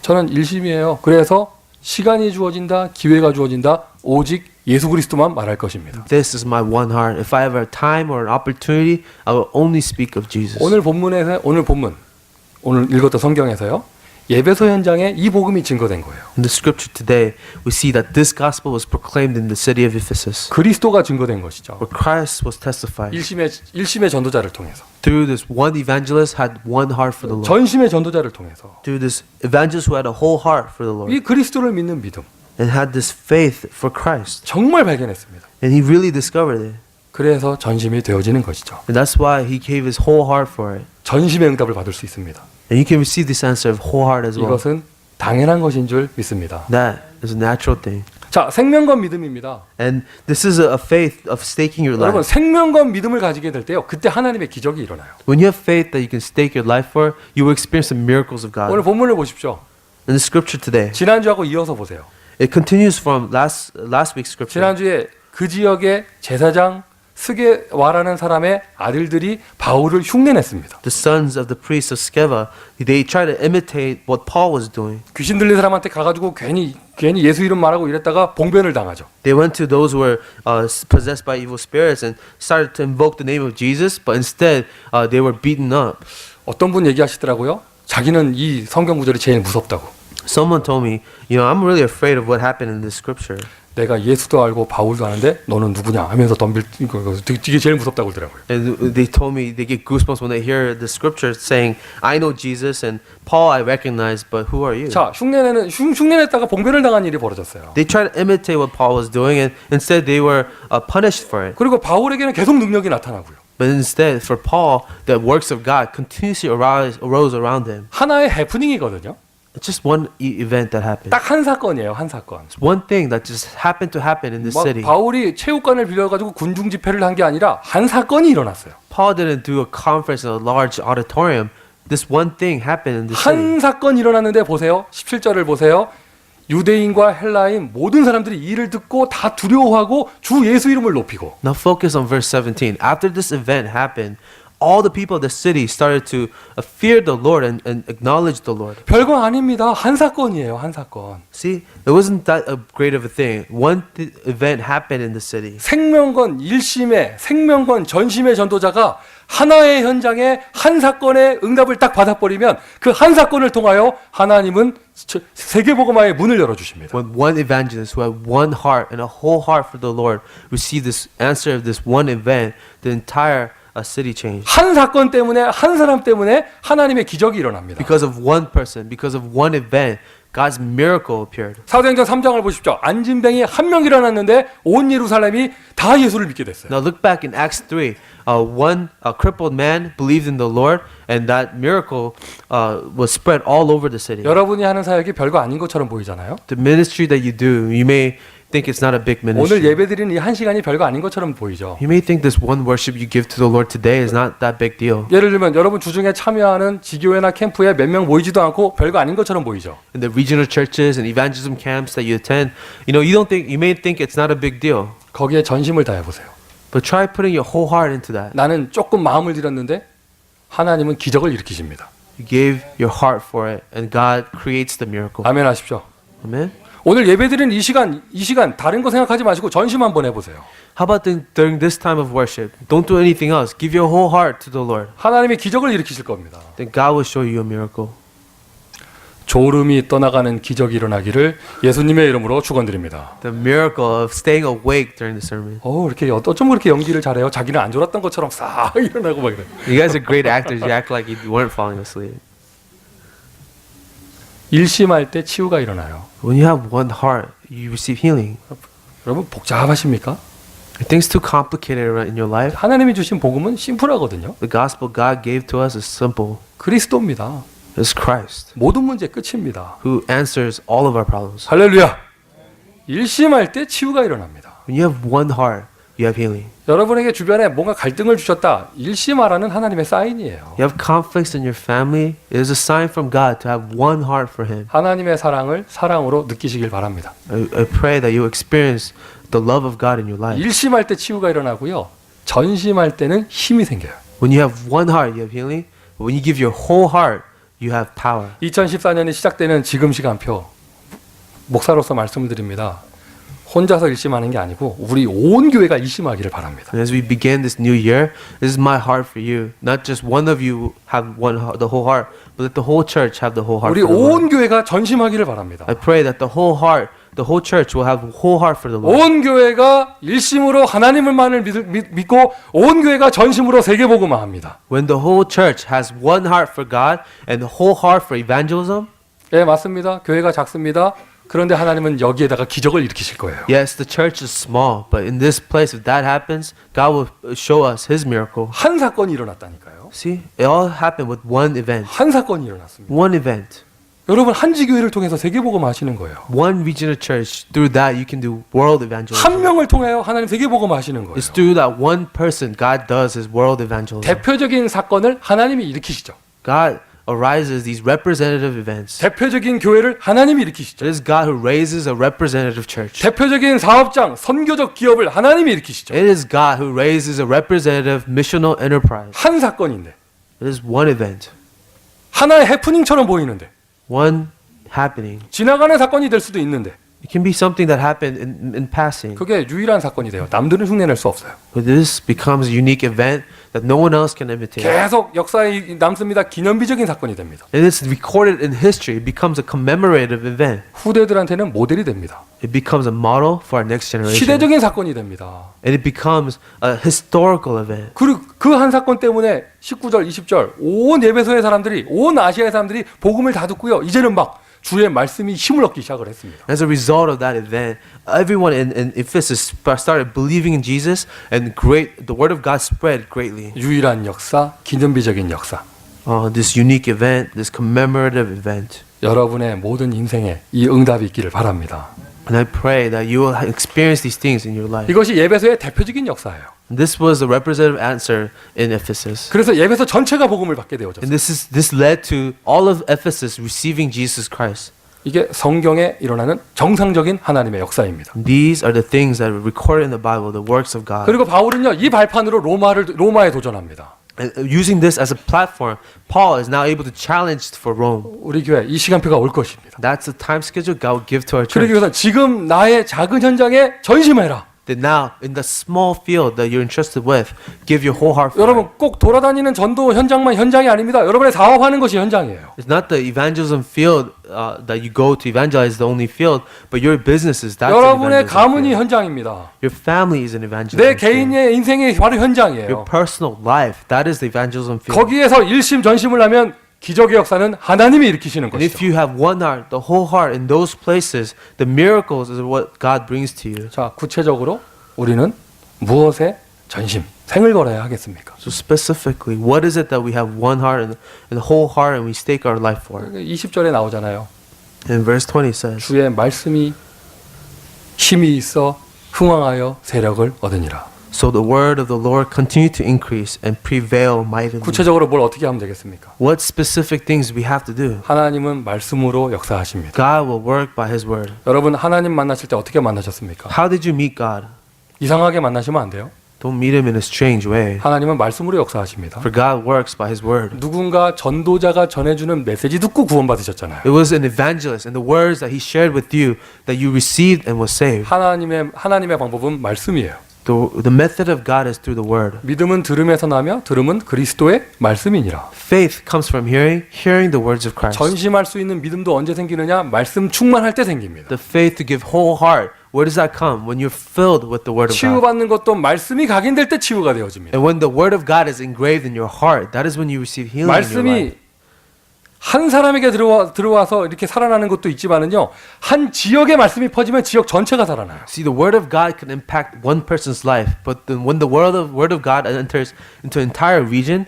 Speaker 1: 저는 일심이에요. 그래서 시간이 주어진다, 기회가 주어진다, 오직 예수 그리스도만 말할 것입니다.
Speaker 2: This is my one heart. If I have a time or an opportunity, I will only speak of Jesus.
Speaker 1: 오늘 읽었던 성경에서요. 예배소 현장에 이 복음이 증거된 거예요.
Speaker 2: In the scripture today, we see that this gospel was proclaimed in the city of Ephesus,
Speaker 1: 그리스도가 증거된 것이죠.
Speaker 2: where Christ was testified.
Speaker 1: 일심의 전도자를 통해서,
Speaker 2: Through this one evangelist had one heart for the Lord.
Speaker 1: 전심의 전도자를 통해서
Speaker 2: Through this evangelist who had a whole heart for the Lord
Speaker 1: 이 그리스도를 믿는 믿음
Speaker 2: and had this faith for Christ.
Speaker 1: 정말 발견했습니다.
Speaker 2: And he really discovered it.
Speaker 1: 그래서 전심이 되어지는 것이죠.
Speaker 2: And that's why he gave his whole heart for it.
Speaker 1: 전심의 응답을 받을 수 있습니다.
Speaker 2: And you can receive this answer of whole heart as well.
Speaker 1: 이것은 당연한 것인 줄 믿습니다.
Speaker 2: That is a natural thing.
Speaker 1: 자, 생명건 믿음입니다.
Speaker 2: And this is a faith of staking your
Speaker 1: 여러분,
Speaker 2: life.
Speaker 1: 생명건 믿음을 가지게 될 때요. 그때 하나님의 기적이 일어나요.
Speaker 2: When you have faith that you can stake your life for, you will experience the miracles of
Speaker 1: 오늘
Speaker 2: God.
Speaker 1: 본문을 보십시오.
Speaker 2: In the scripture today,
Speaker 1: 지난주하고 이어서 보세요.
Speaker 2: it continues from last week's scripture.
Speaker 1: 지난주에 그 지역의 제사장 스게와라는 사람의 아들들이 바울을 흉내냈습니다.
Speaker 2: The sons of the priest of Skeva, they try to imitate what Paul was doing.
Speaker 1: 귀신 들린 사람한테 가가지고 괜히 예수 이름 말하고 이랬다가 봉변을 당하죠.
Speaker 2: They went to those who were possessed by evil spirits and started to invoke the name of Jesus, but instead they were beaten up.
Speaker 1: 어떤 분 얘기하시더라고요. 자기는 이 성경 구절이 제일 무섭다고.
Speaker 2: Someone told me, I'm really afraid of what happened in this scripture.
Speaker 1: 내가 예수도 알고 바울도 아는데 너는 누구냐 하면서 덤빌 이거 되게 제일 무섭다고 그러더라고요.
Speaker 2: And they told me they get goosebumps when they hear the scripture saying, "I know Jesus and Paul I recognize, but who are you?"
Speaker 1: 자, 흉내냈다가 봉변을 당한 일이 벌어졌어요.
Speaker 2: They tried to imitate what Paul was doing, and instead they were punished for it.
Speaker 1: 그리고 바울에게는 계속 능력이 나타나고요.
Speaker 2: But instead, for Paul, the works of God continuously arose around him.
Speaker 1: 하나의 해프닝이거든요.
Speaker 2: It's just one event that happened.
Speaker 1: 딱 한 사건이에요, 한 사건.
Speaker 2: It's one thing that just happened to happen in this
Speaker 1: 막
Speaker 2: city.
Speaker 1: 바울이 체육관을 빌려가지고 군중 집회를 한 게 아니라 한 사건이 일어났어요.
Speaker 2: Paul didn't do a conference in a large auditorium. This one thing happened in the city.
Speaker 1: 한 사건 일어났는데 보세요. 17절을 보세요. 유대인과 헬라인 모든 사람들이 이를 듣고 다 두려워하고 주 예수 이름을 높이고.
Speaker 2: Now focus on verse 17. After this event happened, all the people of the city started to fear the Lord and acknowledge the Lord.
Speaker 1: 별거 아닙니다. 한 사건이에요. 한 사건.
Speaker 2: See, it wasn't that great of a thing. One event happened in the city.
Speaker 1: 생명건 1심의 생명건 전심의 전도자가 하나의 현장에 한 사건의 응답을 딱 받아버리면 그 한 사건을 통하여 하나님은 세계복음화의 문을 열어주십니다.
Speaker 2: When one evangelist who had one heart and a whole heart for the Lord received this answer of this one event, the entire city changed.
Speaker 1: 한 사건 때문에 한 사람 때문에 하나님의 기적이 일어납니다.
Speaker 2: Because of one person, because of one event, God's miracle appeared.
Speaker 1: 사도행전 3장을 보십시오. 앉은 뱅이 한 명 일어났는데 온 예루살렘이 다 예수를 믿게 됐어요.
Speaker 2: Now look back in Acts 3. One crippled man believed in the Lord, and that miracle was spread all over the city.
Speaker 1: 여러분이 하는 사역이 별거 아닌 것처럼 보이잖아요.
Speaker 2: The ministry that you do, you may think it's not a big
Speaker 1: 오늘
Speaker 2: ministry.
Speaker 1: 예배드리는 이 한 시간이 별거 아닌 것처럼 보이죠.
Speaker 2: You may think this one worship you give to the Lord today is not that big deal.
Speaker 1: 예를 들면 여러분 주중에 참여하는 지교회나 캠프에 몇 명 모이지도 않고 별거 아닌 것처럼 보이죠.
Speaker 2: In the regional churches and evangelism camps that you attend, you may think it's not a big deal.
Speaker 1: 거기에 전심을 다해 보세요.
Speaker 2: But try putting your whole heart into that.
Speaker 1: 나는 조금 마음을 들였는데 하나님은 기적을 일으키십니다.
Speaker 2: You gave your heart for it, and God creates the miracle.
Speaker 1: 아멘 하십시오.
Speaker 2: Amen.
Speaker 1: 오늘 예배드리는 이 시간 다른 거 생각하지 마시고 전심 한번 해보세요.
Speaker 2: How about during this time of worship? Don't do anything else. Give your whole heart to the Lord.
Speaker 1: 하나님이 기적을 일으키실 겁니다.
Speaker 2: Then God will show you a miracle.
Speaker 1: 졸음이 떠나가는 기적이 일어나기를 예수님의 이름으로 축원드립니다.
Speaker 2: The miracle of staying awake during the sermon.
Speaker 1: 이렇게 어쩜 그렇게 연기를 잘해요? 자기는 안 졸았던 것처럼 싹 일어나고 막 이래.
Speaker 2: You guys are great actors. You act like you weren't falling asleep.
Speaker 1: 일심할 때 치유가 일어나요.
Speaker 2: When you have one heart, you receive healing.
Speaker 1: 여러분 복잡하십니까?
Speaker 2: Are things too complicated in your life?
Speaker 1: 하나님이 주신 복음은 심플하거든요.
Speaker 2: The gospel God gave to us is simple.
Speaker 1: 그리스도입니다.
Speaker 2: It's Christ
Speaker 1: 모든 문제 끝입니다.
Speaker 2: who answers all of our problems.
Speaker 1: 할렐루야. 일심할 때 치유가 일어납니다.
Speaker 2: When you have one heart, you have healing.
Speaker 1: 여러분에게 주변에 뭔가 갈등을 주셨다. 일심하라는 하나님의 사인이에요.
Speaker 2: You have conflicts in your family. It is a sign from God to have one heart for Him.
Speaker 1: 하나님의 사랑을 사랑으로 느끼시길 바랍니다.
Speaker 2: I pray that you experience the love of God in your life.
Speaker 1: 일심할 때 치유가 일어나고요. 전심할 때는 힘이 생겨요.
Speaker 2: When you have one heart, you have healing. But when you give your whole heart, you have power.
Speaker 1: 2014년이 시작되는 지금 시간표 목사로서 말씀을 드립니다. 혼자서 일심하는 게 아니고 우리 온 교회가 일심하기를 바랍니다.
Speaker 2: And as we begin this new year, this is my heart for you. Not just one of you have the whole heart, but that the whole church have the whole heart
Speaker 1: 우리
Speaker 2: for the Lord.
Speaker 1: 온 교회가 전심하기를 바랍니다.
Speaker 2: I pray that the whole church will have whole heart for the Lord.
Speaker 1: 온 교회가 일심으로 하나님을만을 믿고 온 교회가 전심으로 세계복음화합니다.
Speaker 2: When the whole church has one heart for God and the whole heart for evangelism,
Speaker 1: 예, 맞습니다. 교회가 작습니다. 그런데 하나님은 여기에다가 기적을 일으키실 거예요.
Speaker 2: yes, the church is small, but in this place, if that happens, God will show us His miracle.
Speaker 1: 한 사건이 일어났다니까요.
Speaker 2: See, it all happened with one event.
Speaker 1: 한 사건이 일어났습니다.
Speaker 2: One event.
Speaker 1: 여러분 한지교회를 통해서 세계복음 하시는 거예요.
Speaker 2: One regional church. Through that, you can do world evangelism.
Speaker 1: 한 명을 통하여 하나님 세계복음 하시는 거예요.
Speaker 2: It's through that one person God does His world evangelism.
Speaker 1: 대표적인 사건을 하나님이 일으키시죠.
Speaker 2: God arises these representative events.
Speaker 1: 대표적인 교회를 하나님이 일으키시죠.
Speaker 2: It is God who raises a representative church.
Speaker 1: 대표적인 사업장, 선교적 기업을 하나님이 일으키시죠.
Speaker 2: It is God who raises a representative missional enterprise.
Speaker 1: 한 사건인데
Speaker 2: It is one event,
Speaker 1: 하나의 해프닝처럼 보이는데
Speaker 2: one happening.
Speaker 1: 지나가는 사건이 될 수도 있는데
Speaker 2: It can be something that happened in passing.
Speaker 1: 그게 유일한 사건이 돼요. 남들은 흉내낼 수 없어요.
Speaker 2: But this becomes a unique event that no one else can imitate.
Speaker 1: 계속 역사에 남습니다. 기념비적인 사건이 됩니다.
Speaker 2: And it's recorded in history. It becomes a commemorative event.
Speaker 1: 후대들한테는 모델이 됩니다.
Speaker 2: It becomes a model for our next generation.
Speaker 1: 시대적인 사건이 됩니다.
Speaker 2: And it becomes a historical event.
Speaker 1: 그리고 그 한 사건 때문에 19절, 20절 온 예배소의 사람들이, 온 아시아의 사람들이 복음을 다 듣고요. 이제는 막 주의 말씀이 힘을 얻기 시작을 했습니다.
Speaker 2: As a result of that event, everyone in Ephesus started believing in Jesus, and the word of God spread greatly.
Speaker 1: 유일한 역사, 기념비적인 역사.
Speaker 2: This unique event, this commemorative event.
Speaker 1: 여러분의 모든 인생에 이 응답이 있기를 바랍니다.
Speaker 2: And I pray that you will experience these things in your life.
Speaker 1: 이것이 예배소의 대표적인 역사예요.
Speaker 2: This was the representative answer in Ephesus.
Speaker 1: 그래서 예배소 전체가 복음을 받게 되어졌어요.
Speaker 2: And this led to all of Ephesus receiving Jesus Christ.
Speaker 1: 이게 성경에 일어나는 정상적인 하나님의 역사입니다.
Speaker 2: These are the things that are recorded in the Bible, the works of God.
Speaker 1: 그리고 바울은요, 이 발판으로 로마에 도전합니다.
Speaker 2: And using this as a platform, Paul is now able to challenge for Rome.
Speaker 1: 우리 교회 이 시간표가 올 것입니다.
Speaker 2: That's the time schedule God will give to our
Speaker 1: 그러기
Speaker 2: church.
Speaker 1: 위해서 지금 나의 작은 현장에 전심해라.
Speaker 2: That now, in the small field that you're entrusted with, give your whole heart for
Speaker 1: 여러분
Speaker 2: it.
Speaker 1: 꼭 돌아다니는 전도 현장만 현장이 아닙니다. 여러분의 사업하는 것이 현장이에요.
Speaker 2: It's not the evangelism field that you go to evangelize the only field, but your businesses, that's an
Speaker 1: 여러분의
Speaker 2: evangelism
Speaker 1: 가문이
Speaker 2: field.
Speaker 1: 현장입니다.
Speaker 2: Your family is an evangelism
Speaker 1: 내
Speaker 2: field.
Speaker 1: 개인의 인생이 바로
Speaker 2: Your
Speaker 1: 현장이에요.
Speaker 2: personal life, that is the evangelism field.
Speaker 1: 거기에서 일심 전심을 하면 기적의 역사는 하나님이 일으키시는
Speaker 2: And if
Speaker 1: 것이죠.
Speaker 2: you have one heart, the whole heart in those places, the miracles is what God brings to you.
Speaker 1: 자, 구체적으로 우리는 무엇에 전심, 생을 걸어야 하겠습니까?
Speaker 2: So specifically, what is it that we have one heart and the whole heart and we stake our life for?
Speaker 1: 20절에 나오잖아요.
Speaker 2: And verse 20 says,
Speaker 1: 주의 말씀이 힘이 있어 흥왕하여 세력을 얻으니라.
Speaker 2: So the word of the Lord continued to increase and prevail mightily.
Speaker 1: 구체적으로 뭘 어떻게 하면 되겠습니까?
Speaker 2: What specific things we have to do?
Speaker 1: 하나님은 말씀으로 역사하십니다.
Speaker 2: God will work by His word.
Speaker 1: 여러분 하나님 만나실 때 어떻게 만나셨습니까?
Speaker 2: How did you meet God?
Speaker 1: 이상하게 만나시면 안 돼요.
Speaker 2: Don't meet Him in a strange way.
Speaker 1: 하나님은 말씀으로 역사하십니다.
Speaker 2: For God works by His word.
Speaker 1: 누군가 전도자가 전해주는 메시지 듣고 구원받으셨잖아요.
Speaker 2: It was an evangelist and the words that he shared with you that you received and was saved.
Speaker 1: 하나님의 방법은 말씀이에요.
Speaker 2: The method of God is through the word.
Speaker 1: 믿음은 들음에서 나며 들음은 그리스도의 말씀이니라.
Speaker 2: Faith comes from hearing, hearing the words of Christ.
Speaker 1: 전심할 수 있는 믿음도 언제 생기느냐? 말씀 충만할 때 생깁니다.
Speaker 2: The faith to give whole heart, where does that come? When you're filled with the word of God.
Speaker 1: 치유받는 것도 말씀이 각인될 때 치유가 되어집니다.
Speaker 2: And when the word of God is engraved in your heart, that is when you receive healing in your life.
Speaker 1: 말씀이 한 사람에게 들어와서 이렇게 살아나는 것도 있지만은요, 한 지역의 말씀이 퍼지면 지역 전체가 살아나요.
Speaker 2: See, the word of God can impact one person's life, but then when the word of God enters into an entire region,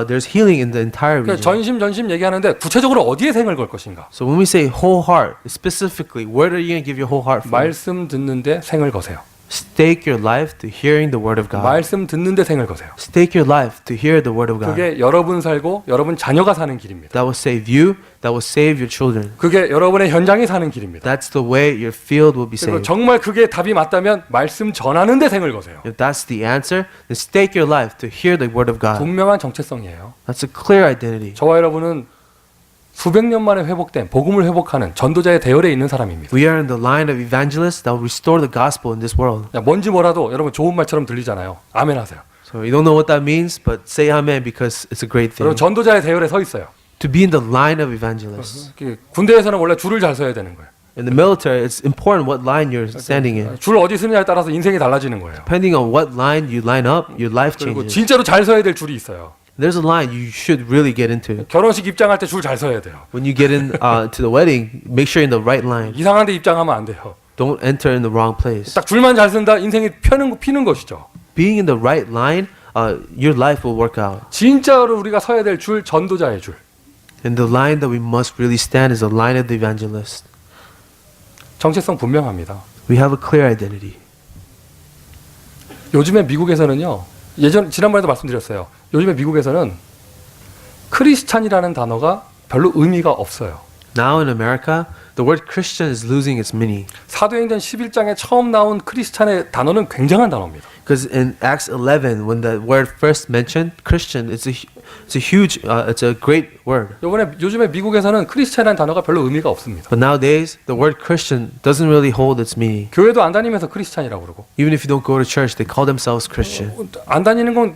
Speaker 2: there's healing in the entire
Speaker 1: 그러니까
Speaker 2: region.
Speaker 1: 전심 얘기하는데 구체적으로 어디에 생을 걸 것인가?
Speaker 2: So when we say whole heart, specifically, where are you going to give your whole heart for?
Speaker 1: 말씀 듣는데 생을 거세요.
Speaker 2: Stake your life to hearing the word of God.
Speaker 1: 말씀 듣는데 생을 거세요.
Speaker 2: Stake your life to hear the word of God.
Speaker 1: 그게 여러분 살고 여러분 자녀가 사는 길입니다.
Speaker 2: That will save you, that will save your children.
Speaker 1: 그게 여러분의 현장이 사는 길입니다.
Speaker 2: That's the way your field will be
Speaker 1: 그리고
Speaker 2: saved.
Speaker 1: 정말 그게 답이 맞다면 말씀 전하는데 생을 거세요.
Speaker 2: If that's the answer, then stake your life to hear the word of God.
Speaker 1: 분명한 정체성이에요.
Speaker 2: That's a clear identity.
Speaker 1: 저와 여러분은 수백 년 만에 회복된 복음을 회복하는 전도자의 대열에 있는 사람입니다.
Speaker 2: We are in the line of evangelists that will restore the gospel in this world.
Speaker 1: 야, 뭔지 뭐라도 여러분 좋은 말처럼 들리잖아요. 아멘 하세요.
Speaker 2: So you don't know what that means, but say amen because it's a great thing.
Speaker 1: 여러분 전도자의 대열에 서 있어요.
Speaker 2: To be in the line of evangelists.
Speaker 1: 군대에서는 원래 줄을 잘 서야 되는 거예요.
Speaker 2: In the military, it's important what line you're standing in.
Speaker 1: 줄 어디 쓰느냐에 따라서 인생이 달라지는 거예요.
Speaker 2: Depending on what line you line up, your life
Speaker 1: 그리고
Speaker 2: changes.
Speaker 1: 진짜로 잘 서야 될 줄이 있어요.
Speaker 2: There's a line you should really get into.
Speaker 1: 결혼식 입장할 때 줄 잘 서야 돼요.
Speaker 2: When you get in to the wedding, make sure you're in the right line.
Speaker 1: 이상한 데 입장하면 안 돼요.
Speaker 2: Don't enter in the wrong place.
Speaker 1: 딱 줄만 잘 쓴다 인생이 피는 것이죠.
Speaker 2: Being in the right line, your life will work out.
Speaker 1: 진짜로 우리가 서야 될 줄 전도자의 줄.
Speaker 2: And the line that we must really stand is the line of the evangelist.
Speaker 1: 정체성 분명합니다.
Speaker 2: We have a clear identity.
Speaker 1: 요즘에 미국에서는요. 지난번에도 말씀드렸어요. 요즘에 미국에서는 크리스찬이라는 단어가 별로 의미가 없어요.
Speaker 2: Now in America, the word Christian is losing its meaning.
Speaker 1: 사도행전 11장에 처음 나온 크리스찬의 단어는 굉장한 단어입니다.
Speaker 2: Because in Acts 11, when the word first mentioned, Christian, it's It's a huge, it's a great word.
Speaker 1: 요즘에 미국에서는 크리스찬이라는 단어가 별로 의미가 없습니다.
Speaker 2: But nowadays, the word Christian doesn't really hold its meaning.
Speaker 1: 교회도 안 다니면서 크리스찬이라고 그러고
Speaker 2: Even if you don't go to church, they call themselves Christian.
Speaker 1: 안 다니는 건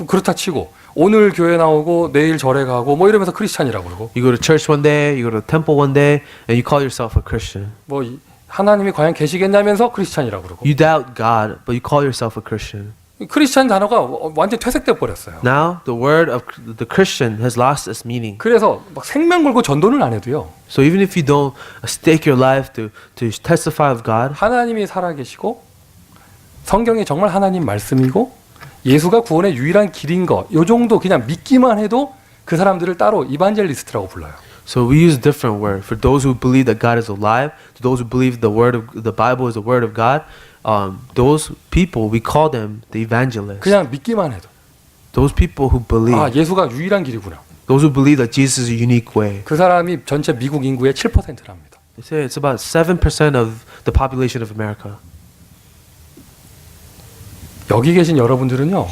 Speaker 1: 그렇다 치고 오늘 교회 나오고 내일 절에 가고 뭐 이러면서 크리스찬이라고 그러고
Speaker 2: You go to church one day, you go to the temple one day, and you call yourself a Christian.
Speaker 1: 뭐 하나님이 과연 계시겠냐면서 크리스찬이라고 그러고
Speaker 2: You doubt God, but you call yourself a Christian.
Speaker 1: 크리스찬 단어가 완전히 퇴색돼 버렸어요.
Speaker 2: Now, the word of the Christian has lost its meaning.
Speaker 1: 그래서 막 생명 걸고 전도는 안 해도요.
Speaker 2: So even if you don't stake your life to testify of God,
Speaker 1: 하나님이 살아계시고 성경이 정말 하나님 말씀이고 예수가 구원의 유일한 길인 거, 요 정도 그냥 믿기만 해도 그 사람들을 따로 이반젤리스트라고 불러요.
Speaker 2: so we use a different word for those who believe that God is alive, to those who believe the word of the Bible is the word of God. Those people we call them the evangelists.
Speaker 1: 그냥 믿기만 해도
Speaker 2: Those people who believe,
Speaker 1: 아 예수가 유일한 길이구나.
Speaker 2: those who believe that Jesus is a unique way.
Speaker 1: 그 사람이 전체 미국 인구의 7%랍니다.
Speaker 2: They say it's about 7% of the population of America.
Speaker 1: 여기 계신 여러분들은요.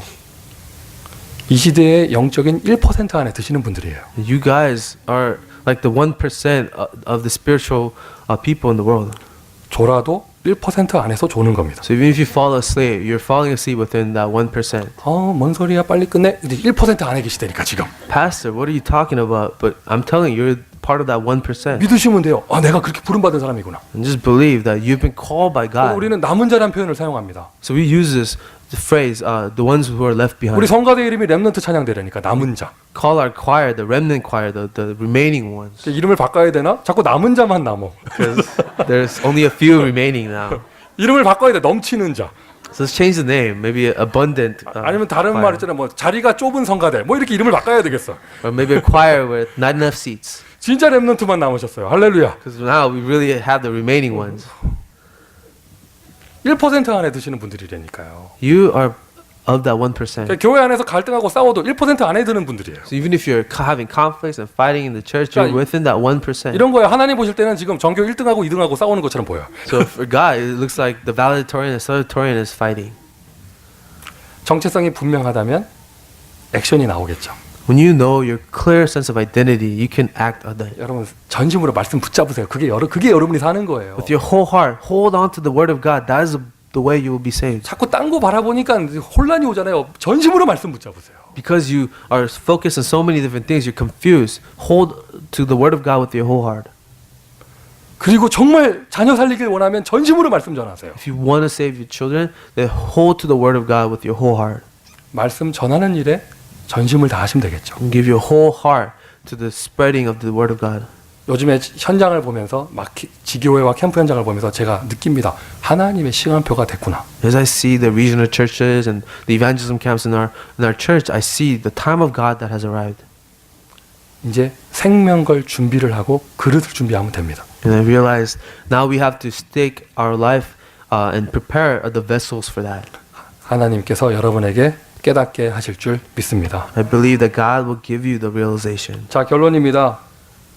Speaker 1: 이 시대의 영적인 1% 안에 드시는 분들이에요.
Speaker 2: You guys are like the 1% of the spiritual people in the world.
Speaker 1: 졸아도 1% 안에서 조는 겁니다.
Speaker 2: So even if you fall asleep, you're falling asleep within that 1%.
Speaker 1: 뭔 소리야 빨리 끝내. 근데 1% 안에 계시다니까 지금.
Speaker 2: Pastor, what are you talking about? But I'm telling you, you're part of that 1%.
Speaker 1: 믿으시면 돼요. 내가 그렇게 부름받은 사람이구나.
Speaker 2: And just believe that you've been called by God.
Speaker 1: 우리는 남은 자라는 표현을 사용합니다.
Speaker 2: So we use this phrase, the ones who are left
Speaker 1: 우리
Speaker 2: behind.
Speaker 1: 성가대 이름이 렘넌트 찬양대라니까 남은 자.
Speaker 2: Call our choir the remnant choir, the remaining ones.
Speaker 1: 이름을 바꿔야 되나? 자꾸 남은 자만 남어.
Speaker 2: Because there's only a few remaining now.
Speaker 1: 이름을 바꿔야 돼. 넘치는 자.
Speaker 2: So let's change the name. Maybe abundant.
Speaker 1: 아니면 다른
Speaker 2: choir.
Speaker 1: 말 있잖아. 뭐 자리가 좁은 성가대. 뭐 이렇게 이름을 바꿔야 되겠어.
Speaker 2: Or maybe a choir with not enough seats.
Speaker 1: 진짜 렘넌트만 남으셨어요. 할렐루야.
Speaker 2: Because now we really have the remaining ones.
Speaker 1: 1% 안에 드시는 분들이라니까요.
Speaker 2: You are of that 1%.
Speaker 1: 그러니까 교회 안에서 갈등하고 싸워도 1% 안에 드는 분들이에요.
Speaker 2: So even if you're having conflicts and fighting in the church, you're
Speaker 1: 그러니까
Speaker 2: within that 1%.
Speaker 1: 이런 거예요. 하나님 보실 때는 지금 전교 1등하고 2등하고 싸우는 것처럼 보여요.
Speaker 2: So for God, it looks like the valedictorian and salutatorian is fighting.
Speaker 1: 정체성이 분명하다면 액션이 나오겠죠.
Speaker 2: When you know your clear sense of identity, you can act on that.
Speaker 1: 여러분 전심으로 말씀 붙잡으세요. 그게 여러분이 사는 거예요.
Speaker 2: With your whole heart, hold on to the word of God. That is the way you will be saved.
Speaker 1: 자꾸 딴 거 바라보니까 혼란이 오잖아요. 전심으로 말씀 붙잡으세요.
Speaker 2: Because you are focused on so many different things, you're confused. Hold to the word of God with your whole heart.
Speaker 1: 그리고 정말 자녀 살리길 원하면 전심으로 말씀 전하세요.
Speaker 2: If you want to save your children, then hold to the word of God with your whole heart.
Speaker 1: 말씀 전하는 일에 전심을 다하시면 되겠죠.
Speaker 2: And give your whole heart to the spreading of the word of God.
Speaker 1: 요즘에 현장을 보면서 지교회와 캠프 현장을 보면서 제가 느낍니다. 하나님의 시간표가 됐구나.
Speaker 2: As I see the regional churches and the evangelism camps in our church, I see the time of God that has arrived.
Speaker 1: 이제 생명 걸 준비를 하고 그릇을 준비하면 됩니다.
Speaker 2: And I realized now we have to stake our life and prepare the vessels for that.
Speaker 1: 하나님께서 여러분에게 깨닫게 하실 줄 믿습니다.
Speaker 2: I believe that God will give you the realization.
Speaker 1: 자, 결론입니다.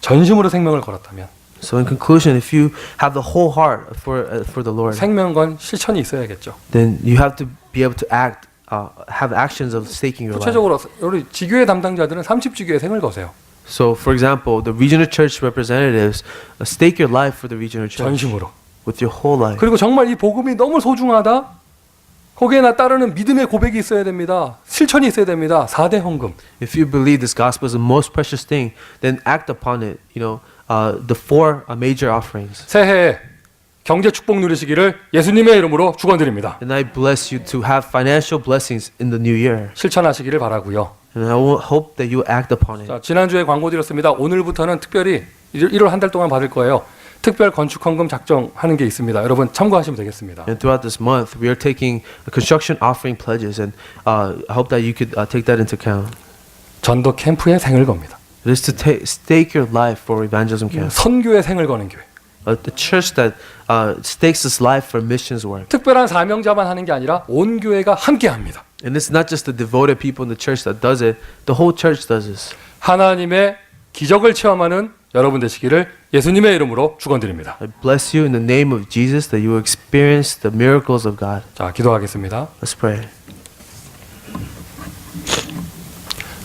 Speaker 1: 전심으로 생명을 걸었다면
Speaker 2: So in conclusion, if you have the whole heart for the Lord,
Speaker 1: 생명건 실천이 있어야겠죠.
Speaker 2: then you have to be able to act, have actions of staking your life.
Speaker 1: 구체적으로 우리 지교회 담당자들은 30지교회 생을 거세요.
Speaker 2: So, for example, the regional church representatives stake your life for the regional church
Speaker 1: 전심으로.
Speaker 2: with your whole life.
Speaker 1: 그리고 정말 이 복음이 너무 소중하다. 거기에 따르는 믿음의 고백이 있어야 됩니다. 실천이 있어야 됩니다. 4대 헌금.
Speaker 2: If you believe this gospel is the most precious thing, then act upon it. The 4 major offerings.
Speaker 1: 새해에 경제 축복 누리시기를 예수님의 이름으로 축원드립니다.
Speaker 2: And I bless you to have financial blessings in the new year.
Speaker 1: 실천하시기를 바라고요.
Speaker 2: And I will hope that you act upon it.
Speaker 1: 자, 지난주에 광고 드렸습니다. 오늘부터는 특별히 1월 한 달 동안 받을 거예요. 특별 건축 헌금 작정하는 게 있습니다. 여러분 참고하시면 되겠습니다.
Speaker 2: And throughout this month, we are taking construction offering pledges, and I hope that you could take that into account.
Speaker 1: 전도 캠프에 생을 겁니다.
Speaker 2: It is to stake your life for evangelism camp.
Speaker 1: 선교에 생을 거는 교회.
Speaker 2: The church that stakes its life for missions work.
Speaker 1: 특별한 사명자만 하는 게 아니라 온 교회가 함께 합니다.
Speaker 2: And it's not just the devoted people in the church that does it. The whole church does this.
Speaker 1: 하나님의 기적을 체험하는 여러분 되시기를 예수님의 이름으로 축원드립니다.
Speaker 2: I bless you in the name of Jesus that you will experience the miracles of God.
Speaker 1: 자, 기도하겠습니다.
Speaker 2: Let's pray.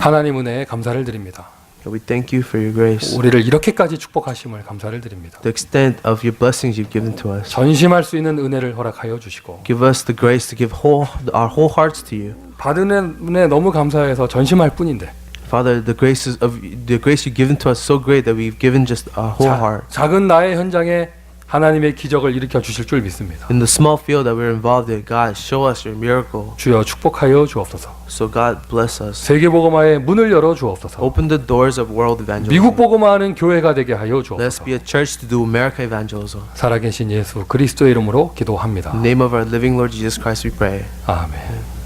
Speaker 1: 하나님 은혜에 감사를 드립니다.
Speaker 2: We thank you for your grace,
Speaker 1: 우리를 이렇게까지 축복하심을 감사를 드립니다.
Speaker 2: the extent of your blessings you've given to us.
Speaker 1: 전심할 수 있는 은혜를 허락하여 주시고
Speaker 2: Give us the grace to give our whole hearts to you.
Speaker 1: 받은 은혜 너무 감사해서 전심할 뿐인데
Speaker 2: Father, the grace you've given to us is so great that we've given just our whole heart.
Speaker 1: 작은 나의 현장에 하나님의 기적을 일으켜 주실 줄 믿습니다.
Speaker 2: In the small field that we're involved in, God, show us your miracle.
Speaker 1: 주여 축복하여 주옵소서.
Speaker 2: So God bless us.
Speaker 1: 세계복음화의 문을 열어 주옵소서.
Speaker 2: Open the doors of world evangelism.
Speaker 1: 미국 복음화하는 교회가 되게 하여
Speaker 2: Let's
Speaker 1: 주옵소서.
Speaker 2: be a church to do America evangelism.
Speaker 1: 살아계신 예수 그리스도의 이름으로 기도합니다.
Speaker 2: In the name of our living Lord Jesus Christ we pray.
Speaker 1: 아멘.